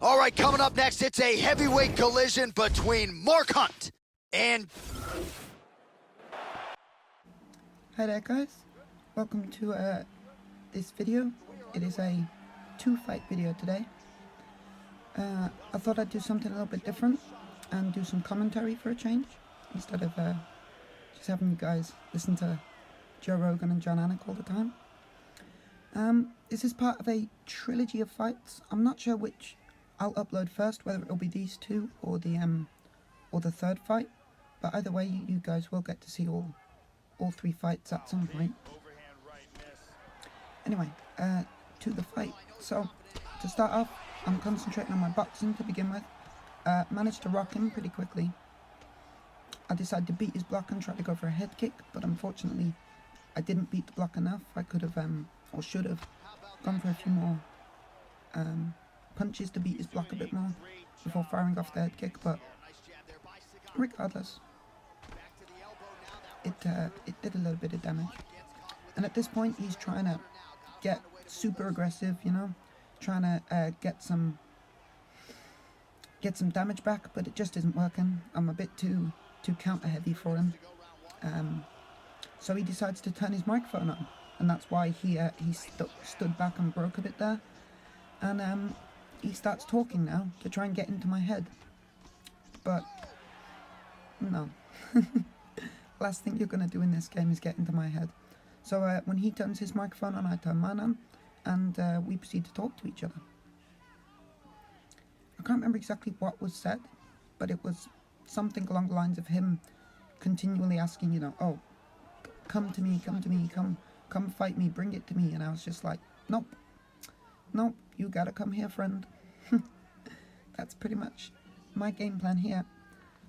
All right, coming up next, it's a heavyweight collision between Mark Hunt and... Hi there guys, welcome to this video. It is a 2-fight video today. I thought I'd do something a little bit different and do some commentary for a change, instead of just having you guys listen to Joe Rogan and John Anik all the time. This is part of a trilogy of fights. I'm not sure which I'll upload first, whether it'll be these two or the third fight, but either way you guys will get to see all 3 fights at some point. Anyway, to the fight. So, to start off, I'm concentrating on my boxing to begin with. Managed to rock him pretty quickly. I decided to beat his block and try to go for a head kick, but unfortunately I didn't beat the block enough. I could have, or should have, gone for a few more punches to beat his block a bit more before firing off the head kick, but regardless, it did a little bit of damage. And at this point he's trying to get super aggressive, you know, trying to get some damage back, but it just isn't working. I'm a bit too counter heavy for him, so he decides to turn his microphone on, and that's why he stood back and broke a bit there, and he starts talking now to try and get into my head, but no. Last thing you're gonna do in this game is get into my head. So when he turns his microphone on, I turn mine on, and we proceed to talk to each other. I can't remember exactly what was said, but it was something along the lines of him continually asking, you know, oh, come to me, come fight me, bring it to me, and I was just like, nope, you gotta come here, friend. That's pretty much my game plan here.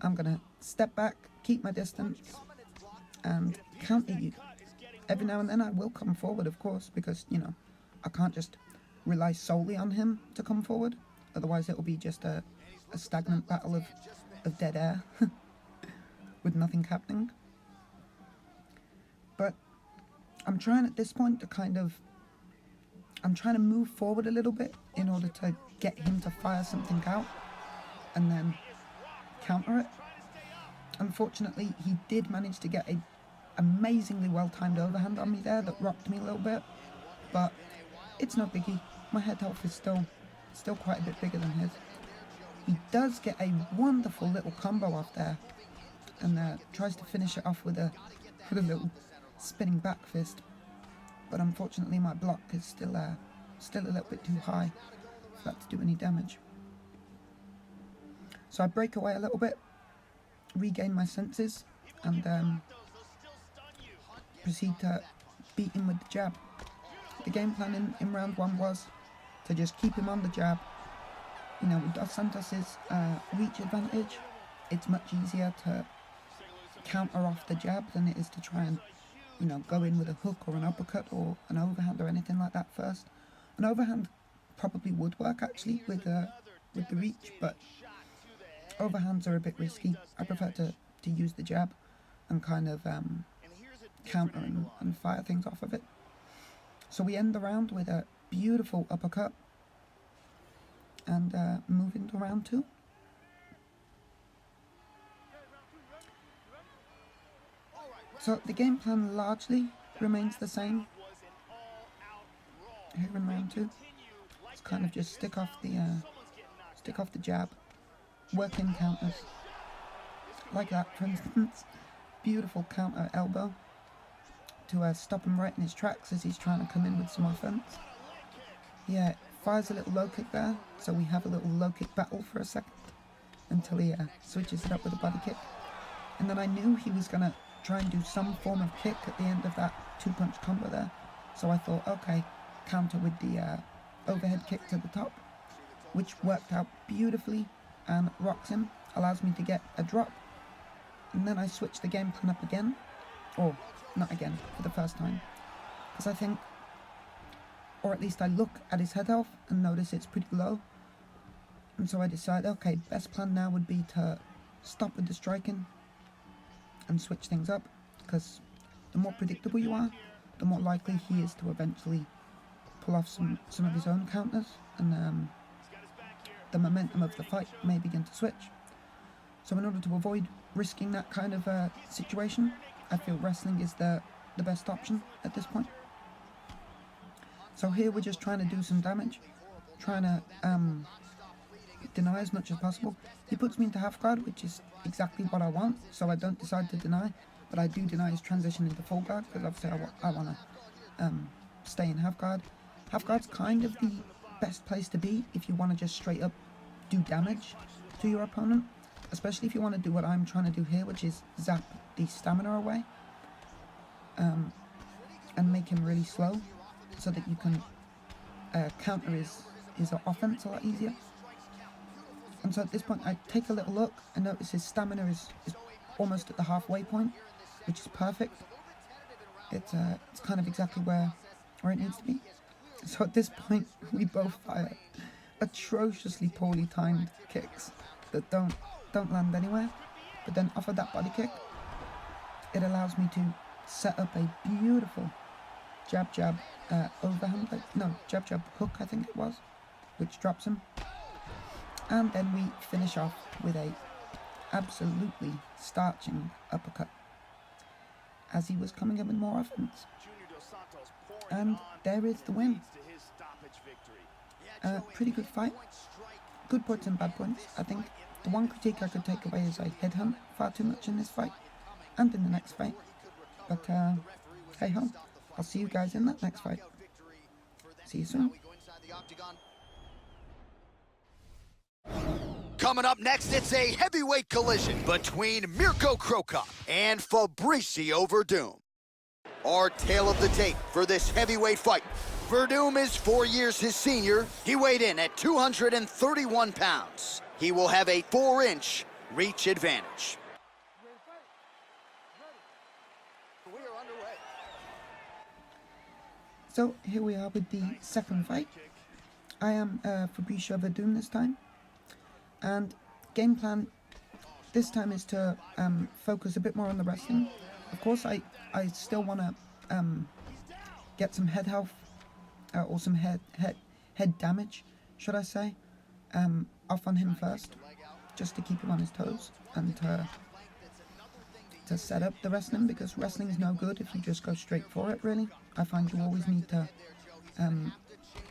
I'm gonna step back, keep my distance, and counter you. Every now and then I will come forward, of course, because, you know, I can't just rely solely on him to come forward. Otherwise it will be just a stagnant battle of dead air with nothing happening. But I'm trying at this point to I'm trying to move forward a little bit in order to get him to fire something out and then counter it. Unfortunately, he did manage to get a amazingly well-timed overhand on me there that rocked me a little bit, but it's no biggie. My head health is still quite a bit bigger than his. He does get a wonderful little combo off there, and tries to finish it off with a little spinning back fist, but unfortunately my block is still a little bit too high for that to do any damage. So I break away a little bit, regain my senses, and proceed to beat him with the jab. The game plan in round 1 was to just keep him on the jab. You know, with Dos Santos's reach advantage, it's much easier to counter off the jab than it is to try and, you know, go in with a hook or an uppercut or an overhand or anything like that first. An overhand probably would work actually with the reach, but overhands are a bit risky. I prefer to use the jab and kind of counter and fire things off of it. So we end the round with a beautiful uppercut and move into round 2. So the game plan largely remains the same here in round 2. It's kind of just stick off the jab, work in counters, like that for instance. Beautiful counter elbow to stop him right in his tracks as he's trying to come in with some offense. Yeah, fires a little low kick there, so we have a little low kick battle for a second until he switches it up with a body kick. And then I knew he was gonna try and do some form of kick at the end of that 2-punch combo there, so I thought, okay, counter with the overhead kick to the top, which worked out beautifully and rocks him, allows me to get a drop. And then I switched the game plan up again, or not again, for the first time, because I think, or at least I look at his head health and notice it's pretty low, and so I decide, okay, best plan now would be to stop with the striking and switch things up, because the more predictable you are, the more likely he is to eventually pull off some of his own counters, and the momentum of the fight may begin to switch. So in order to avoid risking that kind of situation, I feel wrestling is the best option at this point. So here we're just trying to do some damage, trying to deny as much as possible. He puts me into half guard, which is exactly what I want, so I don't decide to deny, but I do deny his transition into full guard, because obviously I want to stay in half guard. Half guard's kind of the best place to be if you want to just straight up do damage to your opponent, especially if you want to do what I'm trying to do here, which is zap the stamina away and make him really slow so that you can counter his offense a lot easier. And so at this point I take a little look and notice his stamina is almost at the halfway point, which is perfect. It's kind of exactly where it needs to be. So at this point we both fire atrociously poorly timed kicks that don't land anywhere, but then off of that body kick it allows me to set up a beautiful jab overhand, jab hook I think it was, which drops him, and then we finish off with a absolutely starching uppercut as he was coming in with more offense, and there is the win. Pretty good fight, good points and bad points. I think the one critique I could take away is I headhunt far too much in this fight and in the next fight, but hey ho, I'll see you guys in that next fight. See you soon. Coming up next, it's a heavyweight collision between Mirko Cro Cop and Fabricio Werdum. Our tale of the tape for this heavyweight fight. Werdum is 4 years his senior. He weighed in at 231 pounds. He will have a 4-inch reach advantage. We are underway. So here we are with the second fight. I am Fabricio Werdum this time, and game plan this time is to focus a bit more on the wrestling. Of course, I still want to get some head health or some head damage, should I say, off on him first, just to keep him on his toes and to set up the wrestling, because wrestling is no good if you just go straight for it, really. I find you always need to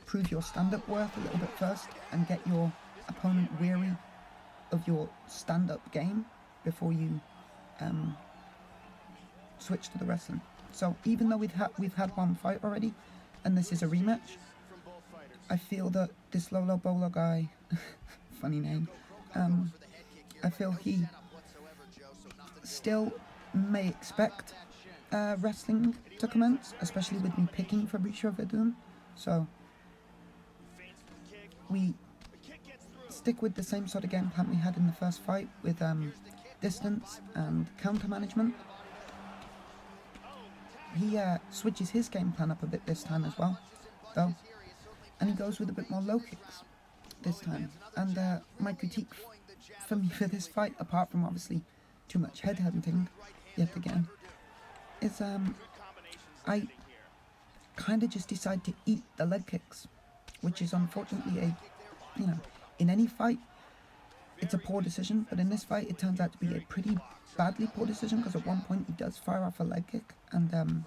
prove your stand-up worth a little bit first and get your opponent weary of your stand-up game before you switch to the wrestling. So even though we've had one fight already and this is a rematch, I feel that this Lolo Bolo guy, funny name, I feel he still may expect wrestling to commence, especially with me picking Fabricio Werdum. So we stick with the same sort of game plan we had in the first fight with distance and counter management. He switches his game plan up a bit this time as well, though, and he goes with a bit more low kicks this time. And my critique for me for this fight, apart from obviously too much headhunting yet again, is I kind of just decide to eat the leg kicks, which is unfortunately in any fight it's a poor decision, but in this fight it turns out to be a pretty badly poor decision, because at one point he does fire off a leg kick and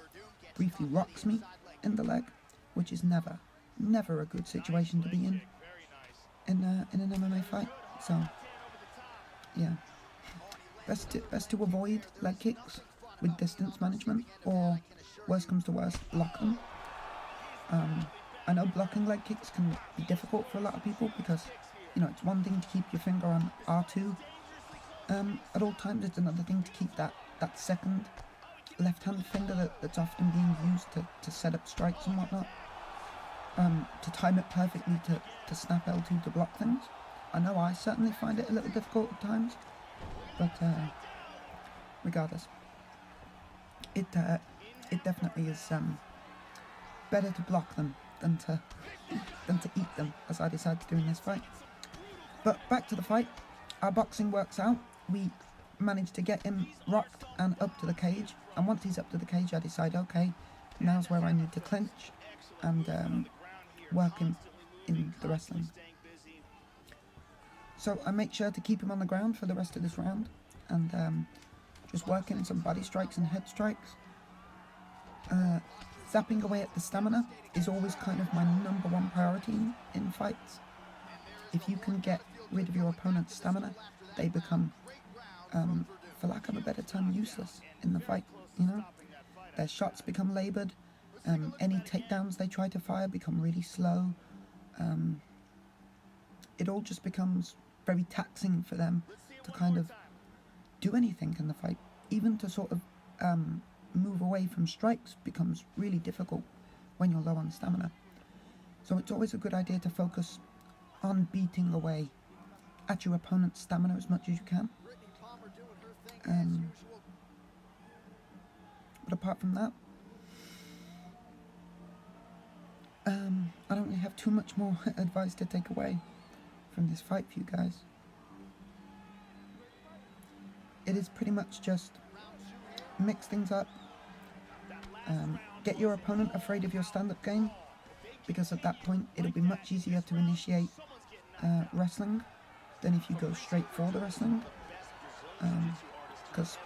briefly rocks me in the leg, which is never a good situation to be in an MMA fight. So yeah, best to avoid leg kicks with distance management, or worst comes to worst, block them. I know blocking leg kicks can be difficult for a lot of people, because it's one thing to keep your finger on R2 at all times. It's another thing to keep that second left-hand finger that's often being used to set up strikes and whatnot, to time it perfectly to snap L2 to block things. I know I certainly find it a little difficult at times, but regardless, it definitely is better to block them than to eat them, as I decided to do in this fight. But back to the fight. Our boxing works out. We manage to get him rocked and up to the cage, and once he's up to the cage I decide, okay, now's where I need to clinch and work him in the wrestling. So I make sure to keep him on the ground for the rest of this round, and just working some body strikes and head strikes. Zapping away at the stamina is always kind of my #1 priority in fights. If you can get rid of your opponent's stamina, they become, for lack of a better term, useless in the fight, you know? Their shots become laboured, any takedowns they try to fire become really slow. It all just becomes very taxing for them to kind of do anything in the fight. Even to sort of move away from strikes becomes really difficult when you're low on stamina. So it's always a good idea to focus on beating away at your opponent's stamina as much as you can. But apart from that, I don't really have too much more advice to take away from this fight for you guys. It is pretty much just mix things up, get your opponent afraid of your stand-up game, because at that point it'll be much easier to initiate wrestling than if you go straight for the wrestling, because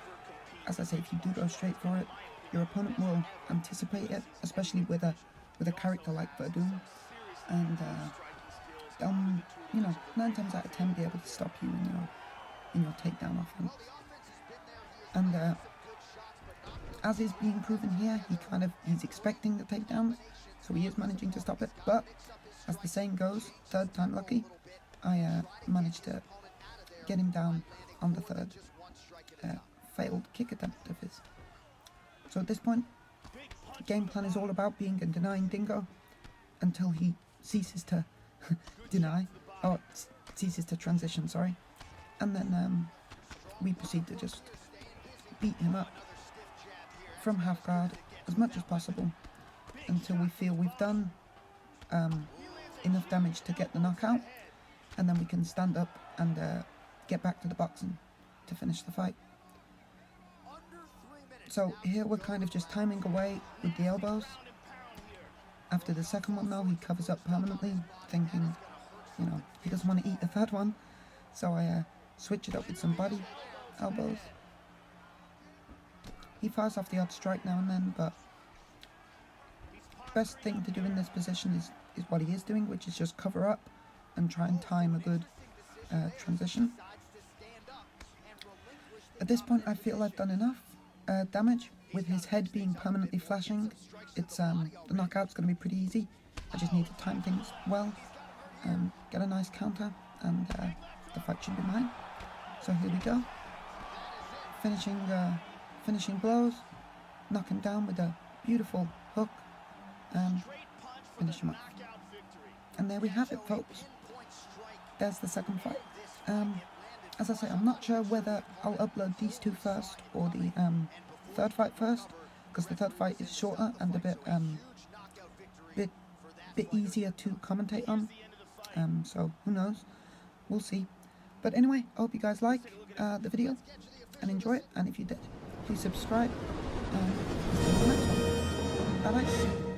as I say, if you do go straight for it, your opponent will anticipate it, especially with a character like Verdum, and they'll, you know, 9 times out of 10 be able to stop you in your takedown offense. And as is being proven here, he's expecting the takedowns, so he is managing to stop it. But as the saying goes, third time lucky. I managed to get him down on the third failed kick attempt of his. So at this point, the game plan is all about being a denying dingo until he ceases to ceases to transition, sorry. And then we proceed to just beat him up from half guard as much as possible until we feel we've done enough damage to get the knockout, and then we can stand up and get back to the boxing to finish the fight. So here we're kind of just timing away with the elbows. After the second one though, he covers up permanently, thinking, you know, he doesn't want to eat the third one. So I switch it up with some body elbows. He fires off the odd strike now and then, but best thing to do in this position is what he is doing, which is just cover up and try and time a good transition. At this point I feel I've done enough damage, with his head being permanently flashing. It's the knockout's going to be pretty easy. I just need to time things well, get a nice counter, and the fight should be mine. So here we go, finishing blows, knock him down with a beautiful hook, and finish him off. And there we have it, folks. There's the second fight. As I say, I'm not sure whether I'll upload these two first or the third fight first, because the third fight is shorter and a bit easier to commentate on. So who knows? We'll see. But anyway, I hope you guys like the video and enjoy it. And if you did, please subscribe. And see you in the next one. Bye bye.